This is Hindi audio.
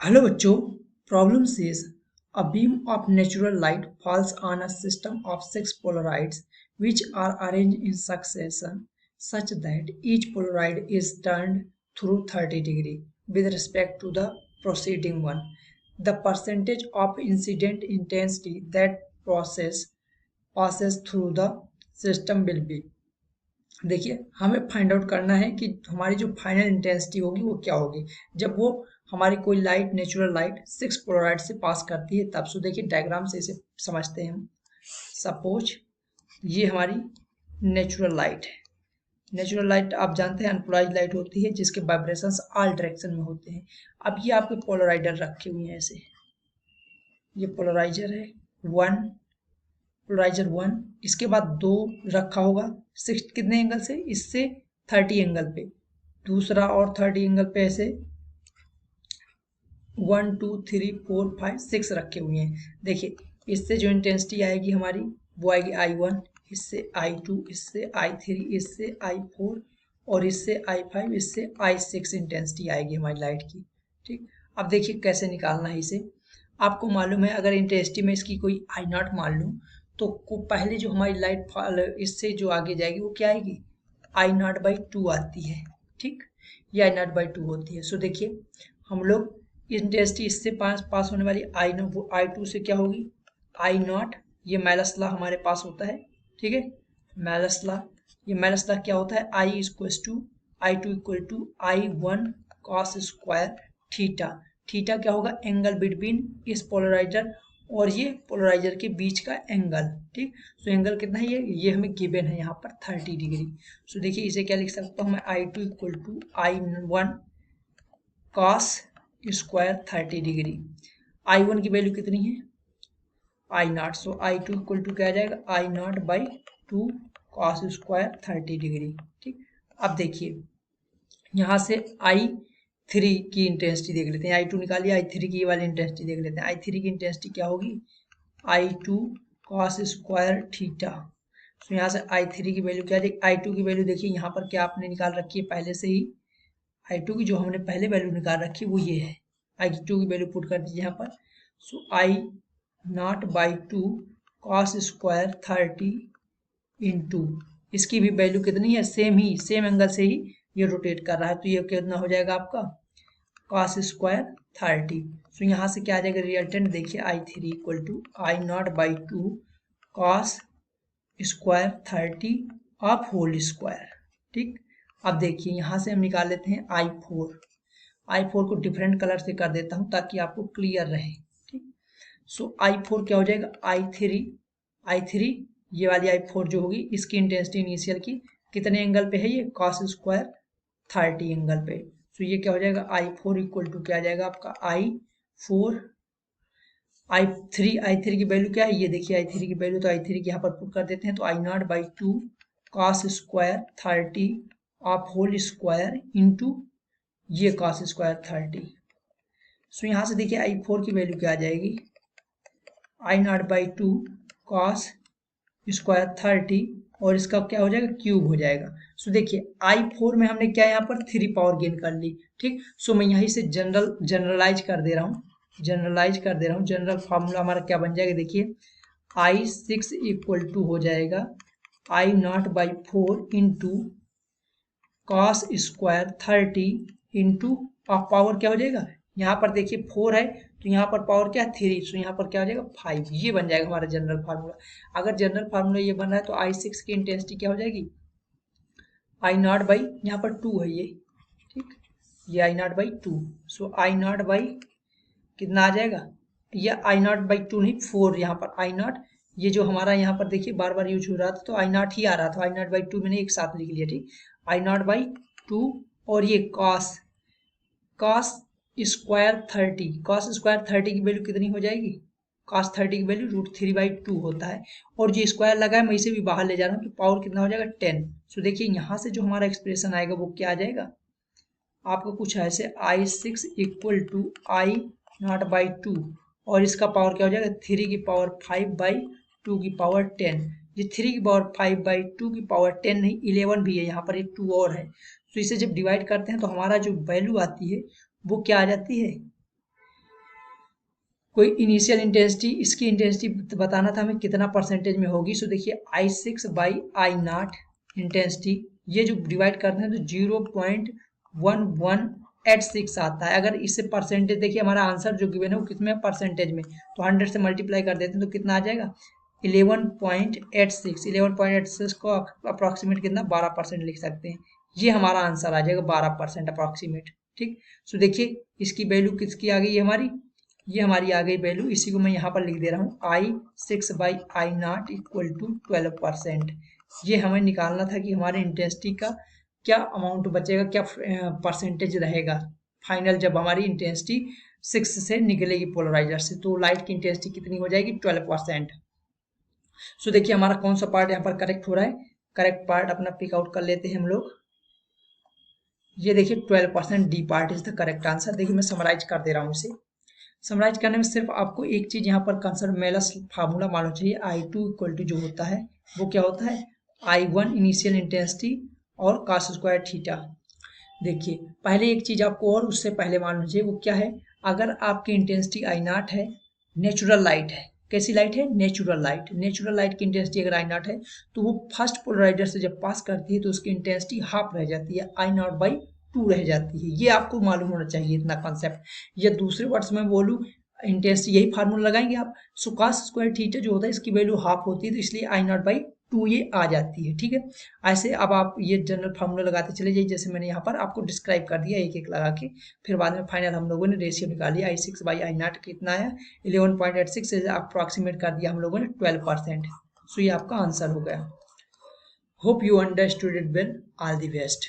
Hello बच्चों, problem says a beam of natural light falls on a system of six polarides which are arranged in succession such that each polaroid is turned through 30 degree with respect to the preceding one. The percentage of incident intensity that process passes through the system will be। देखिए हमें फाइंड आउट करना है कि हमारी जो फाइनल इंटेंसिटी होगी वो क्या होगी जब वो हमारी कोई light natural light six Polaroid से पास करती है तब। सो देखिए डायग्राम से इसे समझते हैं हम। सपोज ये हमारी नेचुरल लाइट है। नेचुरल लाइट आप जानते हैं अनपोलराइज लाइट होती है जिसके वाइब्रेशंस ऑल डायरेक्शन में होते हैं। अब ये आपके पोलराइजर रखे हुए हैं ऐसे, ये पोलराइजर है वन, पोलराइजर वन, इसके बाद दो रखा होगा सिक्स कितने एंगल से, इससे 30 एंगल पे, दूसरा और 30 एंगल पे ऐसे 1 2 3 4 5 6 रखे हुए हैं। देखिए इससे जो इंटेंसिटी आएगी हमारी वो आएगी I1, इससे I2, इससे I3, इससे I4 और इससे I5, इससे I6 इंटेंसिटी आएगी हमारी लाइट की। ठीक, अब देखिए कैसे निकालना है इसे। आपको मालूम है अगर इंटेंसिटी में इसकी कोई I0 मान लूँ तो पहले जो हमारी लाइट इससे जो आगे जाएगी वो क्या आएगी, I0/2 आती है। ठीक, ये I0/2 होती है। सो देखिए हम लोग इंटेंसिटी इससे पास होने वाली I2 से क्या होगी, I0, ये मैलस लॉ हमारे पास होता है। ठीक है, मैलस लॉ, ये मैलस लॉ क्या होता है, I=I2=I1 cos square theta. Theta क्या होगा, एंगल बिटवीन इस पोलराइजर और ये पोलराइजर के बीच का एंगल। ठीक, सो एंगल कितना है, ये हमें गिवन है यहाँ पर 30 डिग्री। सो देखिए इसे क्या लिख सकता हूँ मैं, I2=I1 cos square 30 degree. I1 की वैल्यू कितनी है, I0, so I2 equal to क्या आ जाएगा, I0/2 cos स्क्वायर 30 डिग्री। ठीक, अब देखिए यहाँ से I3 की इंटेंसिटी देख लेते हैं, I2 निकालिए, I3 की वाली इंटेंसिटी देख लेते हैं। I3 की इंटेंसिटी क्या होगी, I2 cos स्क्वायर थीटा। तो यहाँ से I3 की वैल्यू क्या है, I2 की वैल्यू देखिए यहाँ पर क्या आपने निकाल रखी है पहले से ही, I2 की जो हमने पहले वैल्यू निकाल रखी है वो ये है। I2 की वैल्यू पुट कर दीजिए यहाँ पर। सो I0/2 cos स्क्वायर 30 इंटू इसकी भी वैल्यू कितनी है, सेम एंगल से ही ये रोटेट कर रहा है तो ये कितना हो जाएगा आपका cos स्क्वायर 30। सो यहाँ से क्या आ जाएगा रिजल्टेंट, देखिए I3=I0/2 cos square 30 of whole square. ठीक, अब देखिए यहाँ से हम निकाल लेते हैं I4 को डिफरेंट कलर से कर देता हूँ ताकि आपको क्लियर रहे। ठीक, सो I4 क्या हो जाएगा, I3 ये वाली I4 जो होगी इसकी इंटेंसिटी इनिशियल की कितने एंगल पे है, ये cos स्क्वायर 30 एंगल पे। सो ये क्या हो जाएगा, I4 इक्वल टू क्या आ जाएगा आपका I3 की वैल्यू क्या है, ये देखिए I3 की वैल्यू, तो I3 की यहाँ पर पुट कर देते हैं तो I0/2 cos square 30 of whole square into ये cos स्क्वायर 30। सो यहाँ से देखिए I4 की वैल्यू क्या आ जाएगी, I0/2 cos स्क्वायर 30 और इसका क्या हो जाएगा, क्यूब हो जाएगा। सो देखिए I4 में हमने क्या यहाँ पर 3 पावर गेन कर ली। ठीक, सो मैं यहीं से जनरलाइज कर दे रहा हूँ, जनरल फार्मूला हमारा क्या बन जाएगा, देखिए I6 इक्वल टू हो जाएगा I0/4 into cos square 30 into power क्या हो जाएगा, यहाँ पर देखिए 4 है तो यहाँ पर पावर क्या है 3, सो यहाँ पर क्या हो जाएगा 5। ये बन जाएगा हमारा जनरल फार्मूला। अगर जनरल फार्मूला ये बन रहा है तो I6 की इंटेंसिटी क्या हो जाएगी, I0 यहाँ पर 2 है ये। ठीक, ये I0/2, सो I0 कितना आ जाएगा, ये I0/2 नहीं 4, यहाँ पर I0 ये जो हमारा यहाँ पर देखिए बार बार यूज हो रहा था तो I0 ही आ रहा था, I0/2 मैंने एक साथ लिख लिया। ठीक, I0/2 और ये cos स्क्वायर 30 की वैल्यू कितनी हो जाएगी, cos 30 की वैल्यू √3/2 होता है और जो स्क्वायर लगा है मैं इसे भी बाहर ले जा रहा हूँ तो पावर कितना हो जाएगा 10। सो देखिए यहाँ से जो हमारा एक्सप्रेशन आएगा वो क्या आ जाएगा आपको कुछ ऐसे I6 इक्वल टू I0/2 और इसका पावर क्या हो जाएगा 3 की पावर 5/2 की पावर 10। ये 3 की पावर 5/2 की पावर 10 नहीं 11 भी है, यहाँ पर एक 2 और है। तो इसे जब डिवाइड करते हैं तो हमारा जो वैल्यू आती है वो क्या आ जाती है कोई इनिशियल इंटेंसिटी, इसकी इंटेंसिटी बताना था हमें कितना परसेंटेज में होगी। सो देखिए I6/I0 इंटेंसिटी, ये जो डिवाइड करते हैं तो 0.1186 आता है। अगर इससे परसेंटेज देखिए हमारा आंसर जो गिवन है वो कितने परसेंटेज में, तो 100 से मल्टीप्लाई कर देते हैं तो कितना आ जाएगा 11.86। 11.86 को अप्रॉक्सीमेट कितना 12% लिख सकते हैं। ये हमारा आंसर आ जाएगा 12% अप्रॉक्सीमेट। ठीक, सो देखिए इसकी वैल्यू किसकी आ गई हमारी, ये हमारी आ गई वैल्यू, इसी को मैं यहाँ पर लिख दे रहा हूँ I6/I0 इक्वल टू 12%। ये हमें निकालना था कि हमारे इंटेंसिटी का क्या अमाउंट बचेगा, क्या परसेंटेज रहेगा फाइनल जब हमारी इंटेंसिटी 6 से निकलेगी पोलराइजर से, तो लाइट की इंटेंसिटी कितनी हो जाएगी 12%। सो देखिए हमारा कौन सा पार्ट यहाँ पर करेक्ट हो रहा है, करेक्ट पार्ट अपना पिक आउट कर लेते हैं हम लोग। ये देखिए 12% D part is the correct answer. देखिए मैं समराइज कर दे रहा हूँ इसे। समराइज करने में सिर्फ आपको एक चीज यहाँ पर कंसर्न मेलस फार्मूला मालूम चाहिए। I2 इक्वल टू जो होता है वो क्या होता है I1 इनिशियल इंटेंसिटी और cos स्क्वायर थीटा। देखिए पहले एक चीज आपको और उससे पहले मालूम चाहिए, वो क्या है, अगर आपकी इंटेंसिटी I0 है, नेचुरल लाइट है, कैसी लाइट है, नेचुरल लाइट, नेचुरल लाइट की इंटेंसिटी अगर I0 है तो वो फर्स्ट पोलराइजर से जब पास करती है तो उसकी इंटेंसिटी हाफ रह जाती है, I0/2 रह जाती है। ये आपको मालूम होना चाहिए इतना कॉन्सेप्ट। या दूसरे वर्ड्स में बोलूँ, इंटेंसिटी यही फार्मूला लगाएंगे आप, सो cos स्क्वायर थीटा जो होता है इसकी वैल्यू हाफ होती है, तो इसलिए I0/2 ये आ जाती है। ठीक है, ऐसे अब आप ये जनरल फार्मूला लगाते चले जाइए, जैसे मैंने यहाँ पर आपको डिस्क्राइब कर दिया एक एक लगा के। फिर बाद में फाइनल हम लोगों ने रेशियो निकाली, I6/I0 कितना है 11.86 से अप्रॉक्सीमेट कर दिया हम लोगों ने 12%। सो ये आपका आंसर हो गया। Hope you understood it well, all the best.